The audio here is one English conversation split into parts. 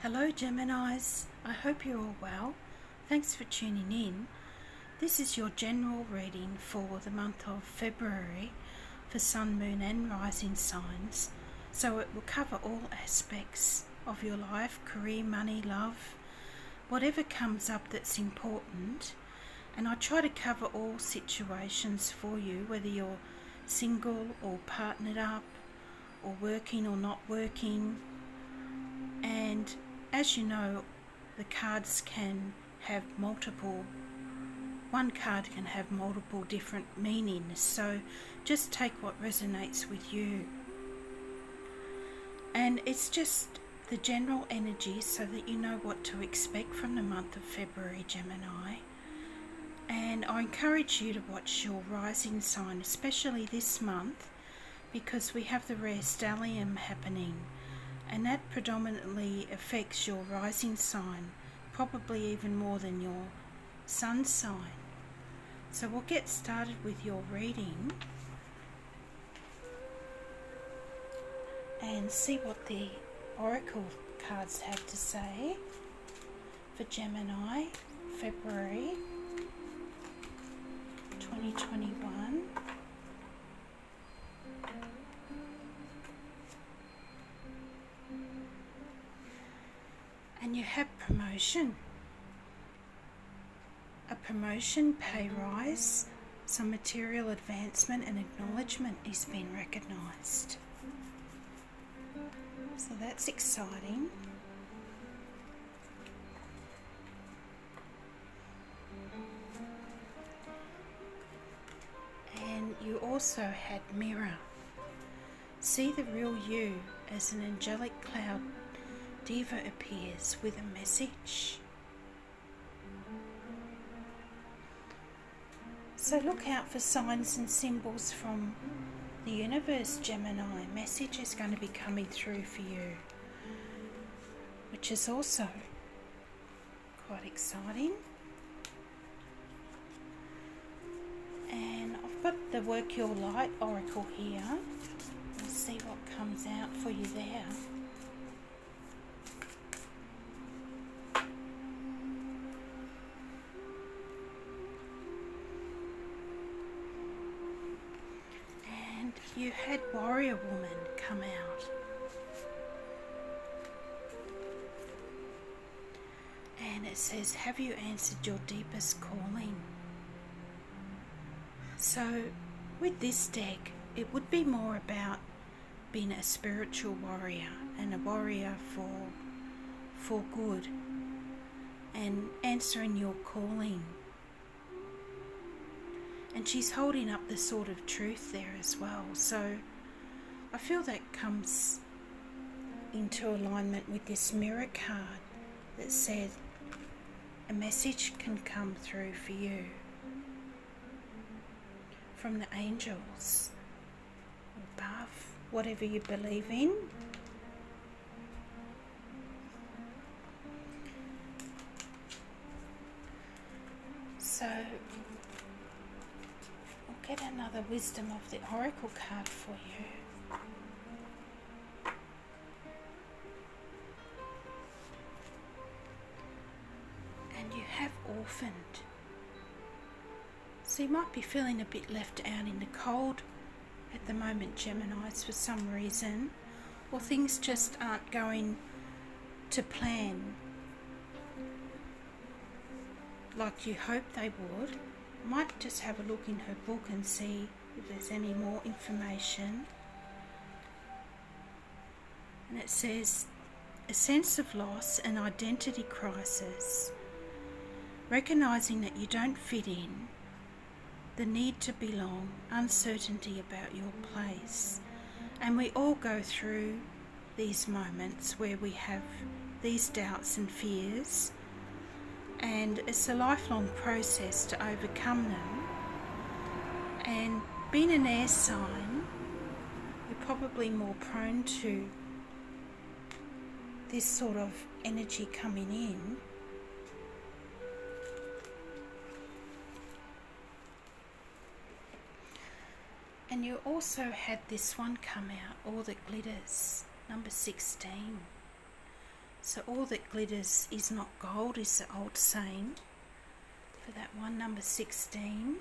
Hello Geminis, I hope you're all well. Thanks for tuning in. This is your general reading for the month of February for Sun, Moon and Rising signs. So it will cover all aspects of your life, career, money, love, whatever comes up that's important. And I try to cover all situations for you, whether you're single or partnered up or working or not working. And as you know, the cards can have one card can have multiple different meanings, so just take what resonates with you. And it's just the general energy so that you know what to expect from the month of February, Gemini. And I encourage you to watch your rising sign, especially this month, because we have the rare stellium happening. And that predominantly affects your rising sign, probably even more than your sun sign. So we'll get started with your reading and see what the oracle cards have to say for Gemini, February 2021. And you have promotion, a promotion, pay rise, some material advancement and acknowledgement is being recognised. So that's exciting. And you also had mirror. See the real you as an angelic cloud diva appears with a message. So look out for signs and symbols from the universe, Gemini. Message is going to be coming through for you, which is also quite exciting. And I've got the Work Your Light oracle here. We'll see what comes out for you there. You had Warrior Woman come out. And it says, have you answered your deepest calling? So with this deck, it would be more about being a spiritual warrior and a warrior for good and answering your calling. And she's holding up the sword of truth there as well. So I feel that comes into alignment with this mirror card that said a message can come through for you from the angels above, whatever you believe in. So get another wisdom of the oracle card for you. And you have orphaned. So you might be feeling a bit left out in the cold at the moment, Geminis, for some reason, or things just aren't going to plan like you hoped they would. Might just have a look in her book and see if there's any more information. And it says, a sense of loss and identity crisis, recognising that you don't fit in, the need to belong, uncertainty about your place. And we all go through these moments where we have these doubts and fears. And it's a lifelong process to overcome them. And being an air sign, you're probably more prone to this sort of energy coming in. And you also had this one come out, All That Glitters, number 16. So all that glitters is not gold is the old saying for that one, number 16.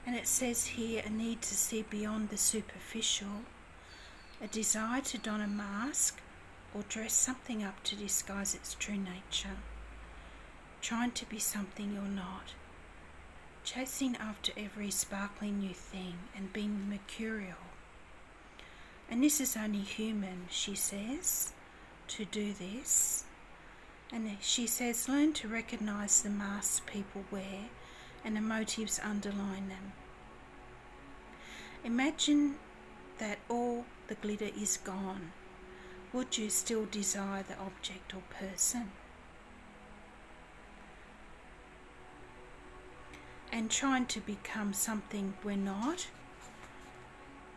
And it says here, a need to see beyond the superficial, a desire to don a mask or dress something up to disguise its true nature, trying to be something you're not, chasing after every sparkling new thing and being mercurial. And this is only human, she says, to do this. And she says, learn to recognise the masks people wear and the motives underlying them. Imagine that all the glitter is gone. Would you still desire the object or person? And trying to become something we're not.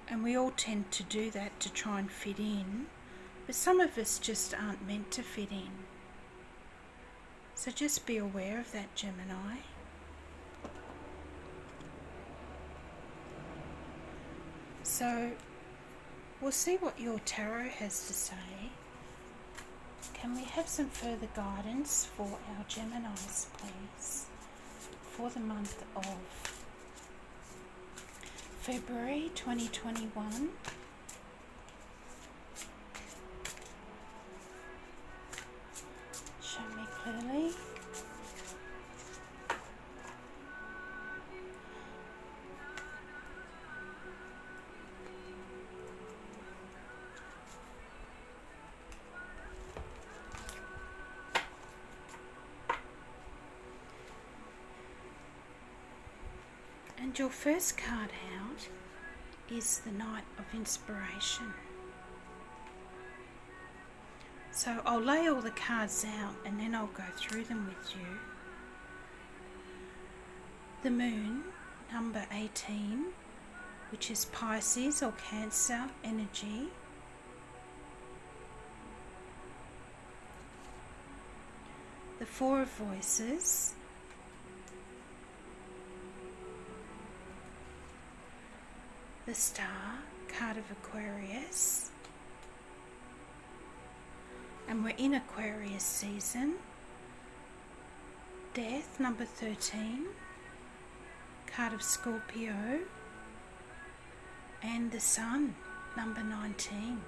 And we all tend to do that to try and fit in. But some of us just aren't meant to fit in. So just be aware of that, Gemini. So we'll see what your tarot has to say. Can we have some further guidance for our Geminis, please, for the month of February 2021? Show me clearly. And your first card out is the Knight of Inspiration. So I'll lay all the cards out and then I'll go through them with you. The Moon, number 18, which is Pisces or Cancer energy. The Four of Voices. The Star, card of Aquarius. And we're in Aquarius season. Death, number 13. Card of Scorpio. And the Sun, number 19.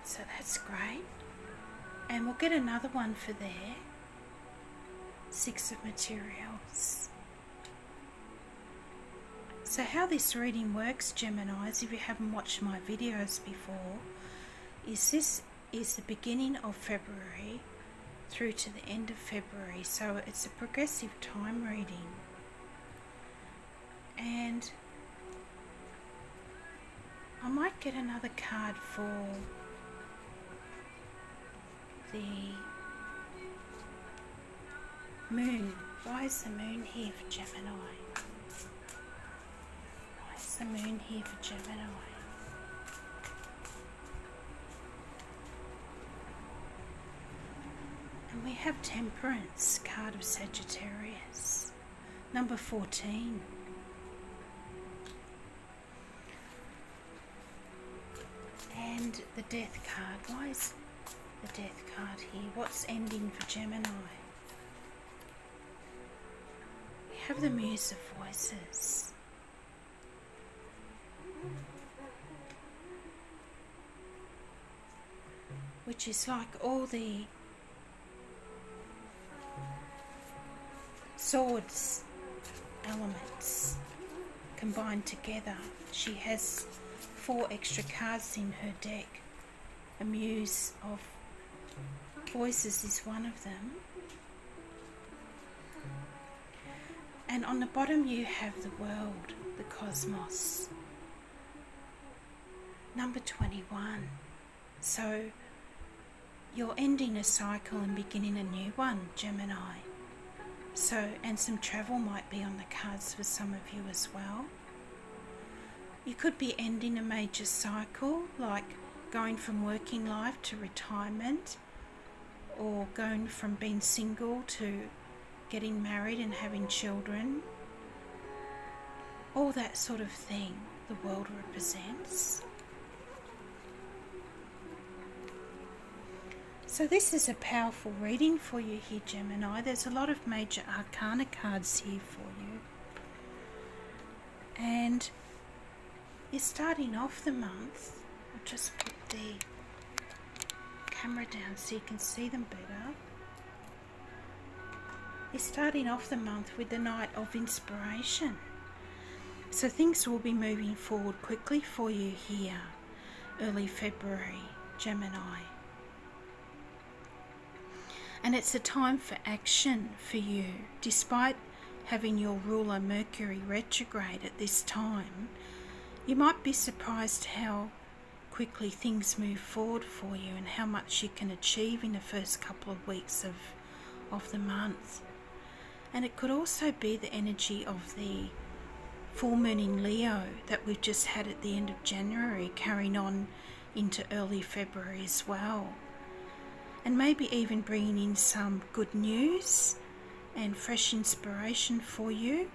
So that's great. And we'll get another one for there. Six of Materials. So how this reading works, Geminis, if you haven't watched my videos before, is this is the beginning of February through to the end of February. So it's a progressive time reading. And I might get another card for the Moon. Why is the Moon here for Gemini? Why is the Moon here for Gemini? And we have Temperance, card of Sagittarius, number 14. And the Death card. Why is the Death card here? What's ending for Gemini? Have the Muse of Voices. Which is like all the swords elements combined together. She has 4 extra cards in her deck. A Muse of Voices is one of them. And on the bottom you have the world, the cosmos. Number 21. So you're ending a cycle and beginning a new one, Gemini. So, and some travel might be on the cards for some of you as well. You could be ending a major cycle, like going from working life to retirement, or going from being single to getting married and having children, all that sort of thing the world represents. So this is a powerful reading for you here, Gemini. There's a lot of major arcana cards here for you. And you're starting off the month. I'll just put the camera down so you can see them better. You're starting off the month with the Night of Inspiration. So things will be moving forward quickly for you here, early February, Gemini. And it's a time for action for you. Despite having your ruler Mercury retrograde at this time, you might be surprised how quickly things move forward for you and how much you can achieve in the first couple of weeks of the month. And it could also be the energy of the full moon in Leo that we've just had at the end of January, carrying on into early February as well. And maybe even bringing in some good news and fresh inspiration for you,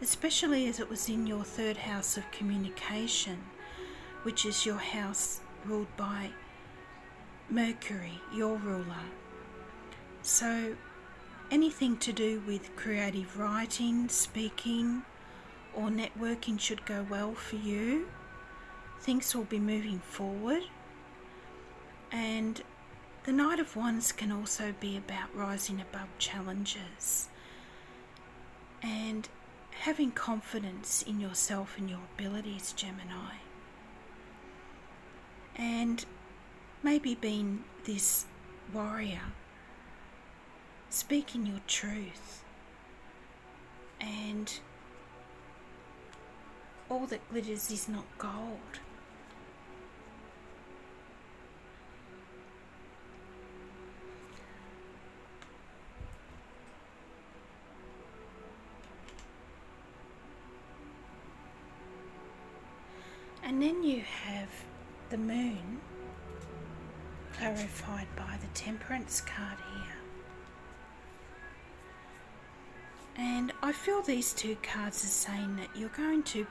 especially as it was in your third house of communication, which is your house ruled by Mercury, your ruler. So anything to do with creative writing, speaking, or networking should go well for you. Things will be moving forward. And the Knight of Wands can also be about rising above challenges and having confidence in yourself and your abilities, Gemini. And maybe being this warrior, speaking your truth, and all that glitters is not gold. And then you have the moon clarified by the Temperance card here. And I feel these two cards are saying that you're going to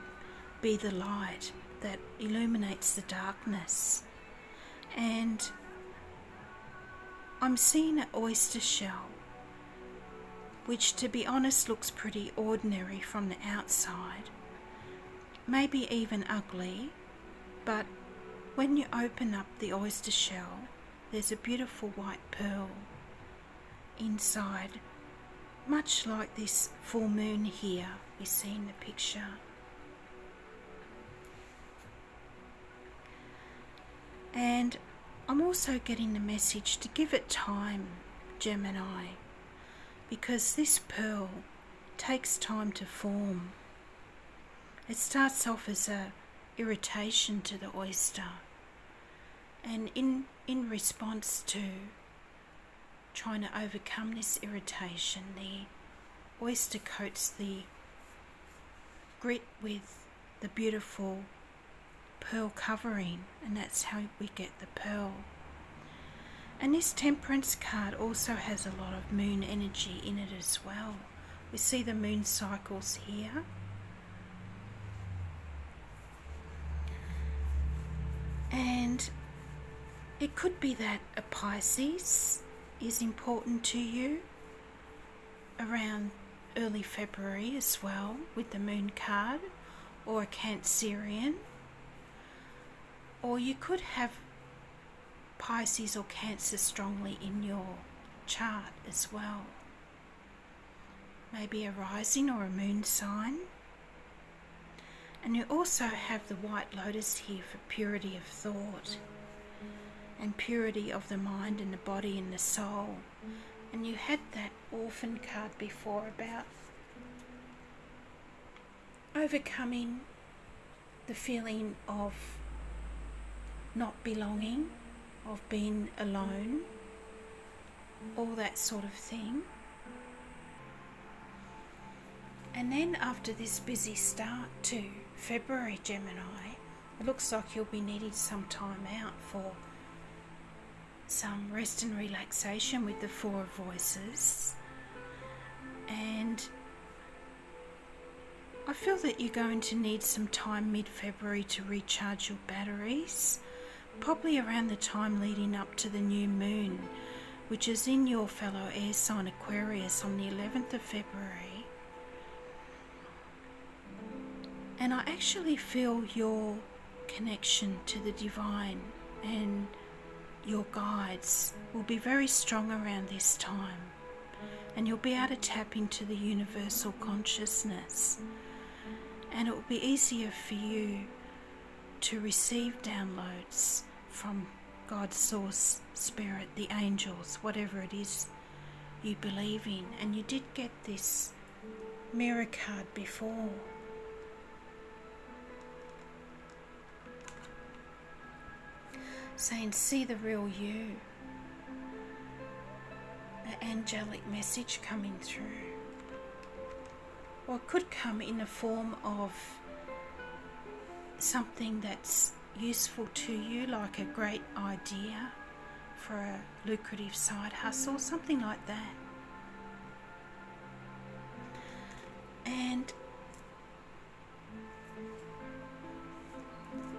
be the light that illuminates the darkness. And I'm seeing an oyster shell, which to be honest looks pretty ordinary from the outside. Maybe even ugly, but when you open up the oyster shell, there's a beautiful white pearl inside, much like this full moon here we see in the picture. And I'm also getting the message to give it time, Gemini, because this pearl takes time to form. It starts off as a irritation to the oyster, and in response to trying to overcome this irritation, the oyster coats the grit with the beautiful pearl covering, and that's how we get the pearl. And this Temperance card also has a lot of moon energy in it as well. We see the moon cycles here. And it could be that a Pisces is important to you around early February as well with the moon card, or a Cancerian. Or you could have Pisces or Cancer strongly in your chart as well. Maybe a rising or a moon sign. And you also have the White Lotus here for purity of thought and purity of the mind and the body and the soul. And you had that Orphan card before about overcoming the feeling of not belonging, of being alone, all that sort of thing. And then after this busy start to February, Gemini, it looks like you'll be needing some time out for some rest and relaxation with the Four of Voices. And I feel that you're going to need some time mid-February to recharge your batteries, probably around the time leading up to the new moon, which is in your fellow air sign Aquarius on the 11th of February. And I actually feel your connection to the divine and your guides will be very strong around this time, and you'll be able to tap into the universal consciousness, and it will be easier for you to receive downloads from God's source, spirit, the angels, whatever it is you believe in. And you did get this mirror card before. Saying, see the real you. An angelic message coming through. Or it could come in the form of something that's useful to you, like a great idea for a lucrative side hustle, something like that. And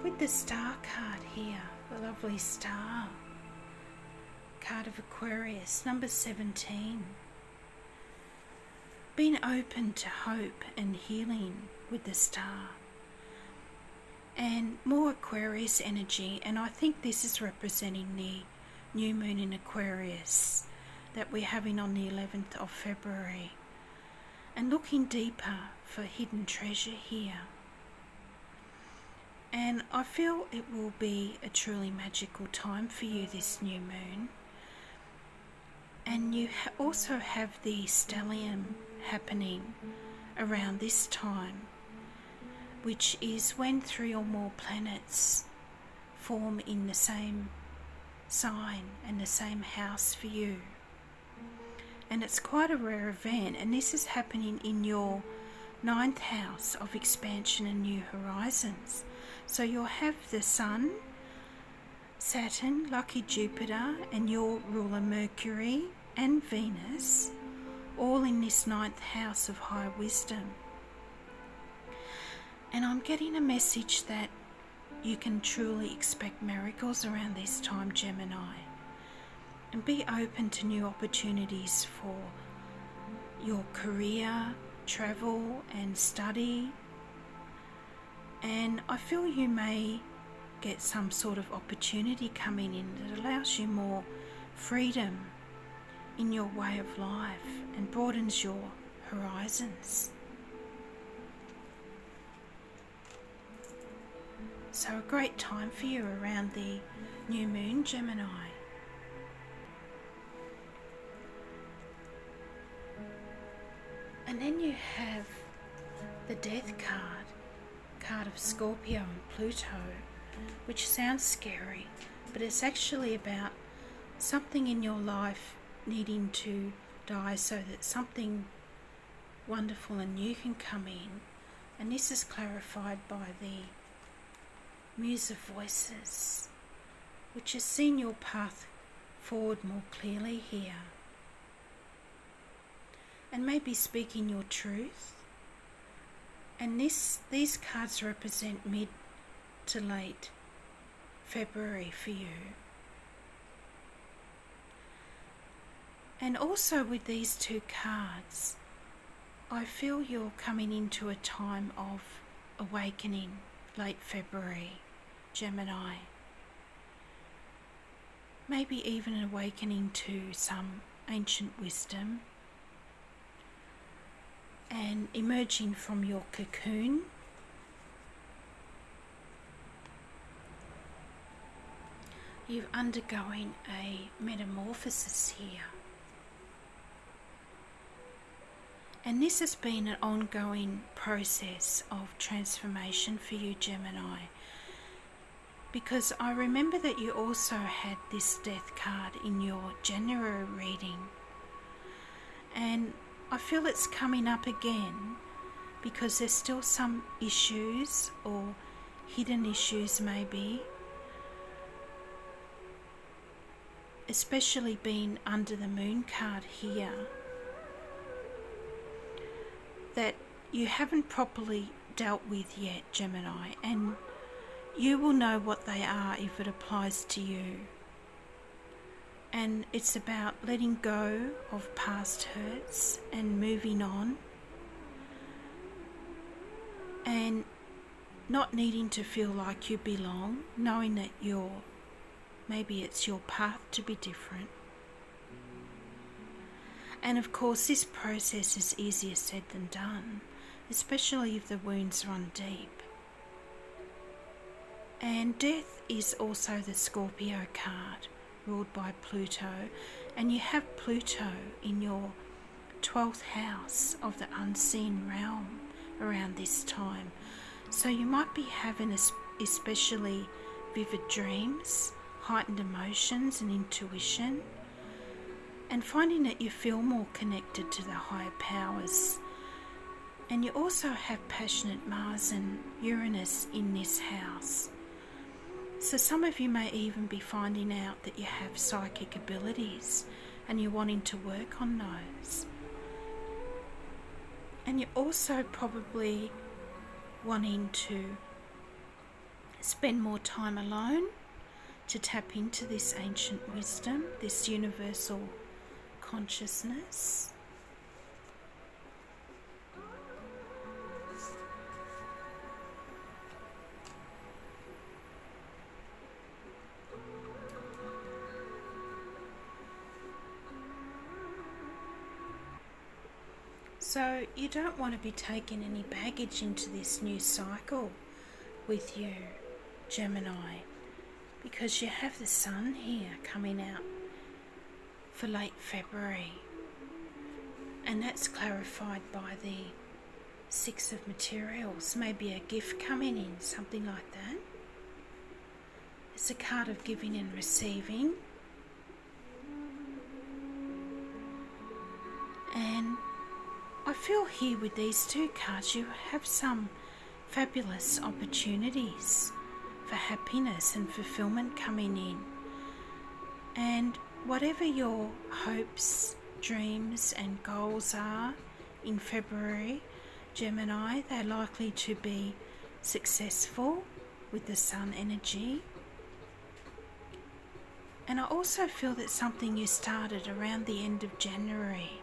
with the star card here, the lovely star card of Aquarius, number 17, being open to hope and healing with the star, and more Aquarius energy. And I think this is representing the new moon in Aquarius that we're having on the 11th of February, and looking deeper for hidden treasure here. And I feel it will be a truly magical time for you, this new moon. And you also have the stellium happening around this time, which is when 3 or more planets form in the same sign and the same house for you. And it's quite a rare event, and this is happening in your 9th house of expansion and new horizons. So you'll have the Sun, Saturn, lucky Jupiter, and your ruler Mercury and Venus, all in this 9th house of high wisdom. And I'm getting a message that you can truly expect miracles around this time, Gemini. And be open to new opportunities for your career, travel and study. And I feel you may get some sort of opportunity coming in that allows you more freedom in your way of life and broadens your horizons. So a great time for you around the new moon, Gemini. And then you have the Death card of Scorpio and Pluto, which sounds scary, but it's actually about something in your life needing to die so that something wonderful and new can come in. And this is clarified by the Muse of Voices, which has seen your path forward more clearly here, and maybe speaking your truth. And these cards represent mid to late February for you. And also with these two cards, I feel you're coming into a time of awakening, late February, Gemini. Maybe even an awakening to some ancient wisdom, and emerging from your cocoon. You're undergoing a metamorphosis here. And this has been an ongoing process of transformation for you, Gemini, because I remember that you also had this Death card in your January reading, and I feel it's coming up again because there's still some issues or hidden issues maybe especially being under the moon card here, that you haven't properly dealt with yet, Gemini, and you will know what they are if it applies to you. And it's about letting go of past hurts and moving on, and not needing to feel like you belong, knowing that maybe it's your path to be different. And of course, this process is easier said than done, especially if the wounds run deep. And death is also the Scorpio card, ruled by Pluto, and you have Pluto in your 12th house of the unseen realm around this time. So you might be having especially vivid dreams, heightened emotions and intuition, and finding that you feel more connected to the higher powers. And you also have passionate Mars and Uranus in this house. So some of you may even be finding out that you have psychic abilities and you're wanting to work on those. And you're also probably wanting to spend more time alone to tap into this ancient wisdom, this universal consciousness. So you don't want to be taking any baggage into this new cycle with you, Gemini, because you have the Sun here coming out for late February, and that's clarified by the Six of Materials, maybe a gift coming in, something like that. It's a card of giving and receiving, and I feel here with these two cards you have some fabulous opportunities for happiness and fulfillment coming in. And whatever your hopes, dreams and goals are in February, Gemini, they're likely to be successful with the Sun energy. And I also feel that something you started around the end of January,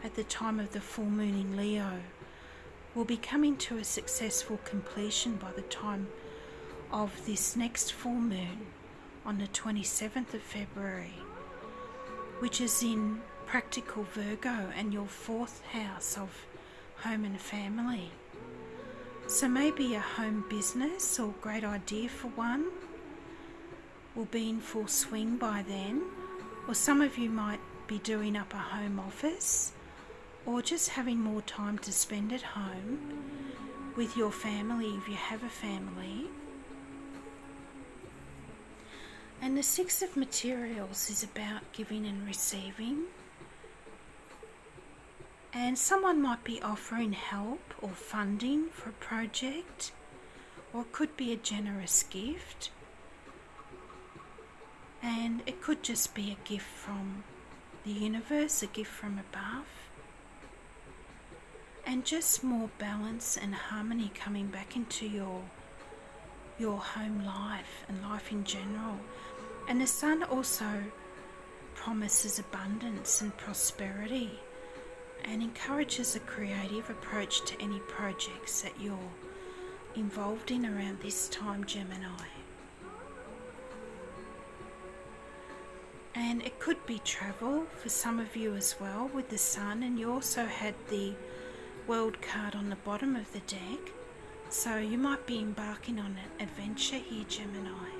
at the time of the full moon in Leo, will be coming to a successful completion by the time of this next full moon on the 27th of February, which is in practical Virgo and your 4th house of home and family. So maybe a home business or great idea for one will be in full swing by then, or some of you might be doing up a home office, or just having more time to spend at home with your family if you have a family. And the Six of Materials is about giving and receiving. And someone might be offering help or funding for a project, or it could be a generous gift. And it could just be a gift from the universe, a gift from above. And just more balance and harmony coming back into your home life and life in general. And the Sun also promises abundance and prosperity and encourages a creative approach to any projects that you're involved in around this time, Gemini. And it could be travel for some of you as well with the Sun, and you also had the World card on the bottom of the deck, so you might be embarking on an adventure here, Gemini.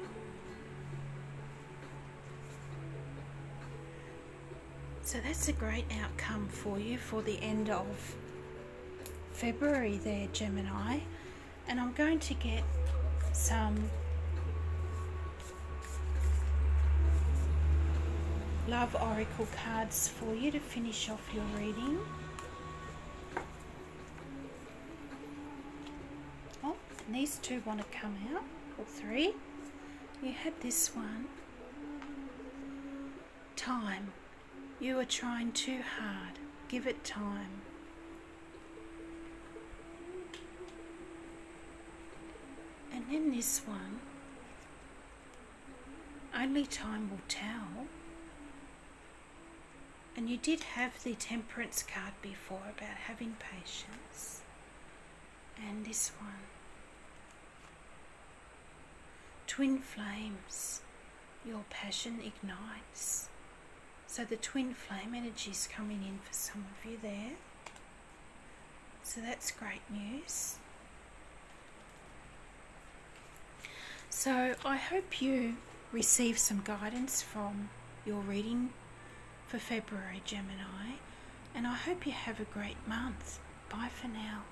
So that's a great outcome for you for the end of February there, Gemini. And I'm going to get some love oracle cards for you to finish off your reading. Oh, and these two want to come out, or three. You had this one. Time. You are trying too hard. Give it time. And then this one, only time will tell. And you did have the Temperance card before about having patience. And this one, Twin Flames. Your passion ignites. So the twin flame energy is coming in for some of you there. So that's great news. So I hope you receive some guidance from your reading for February, Gemini. And I hope you have a great month. Bye for now.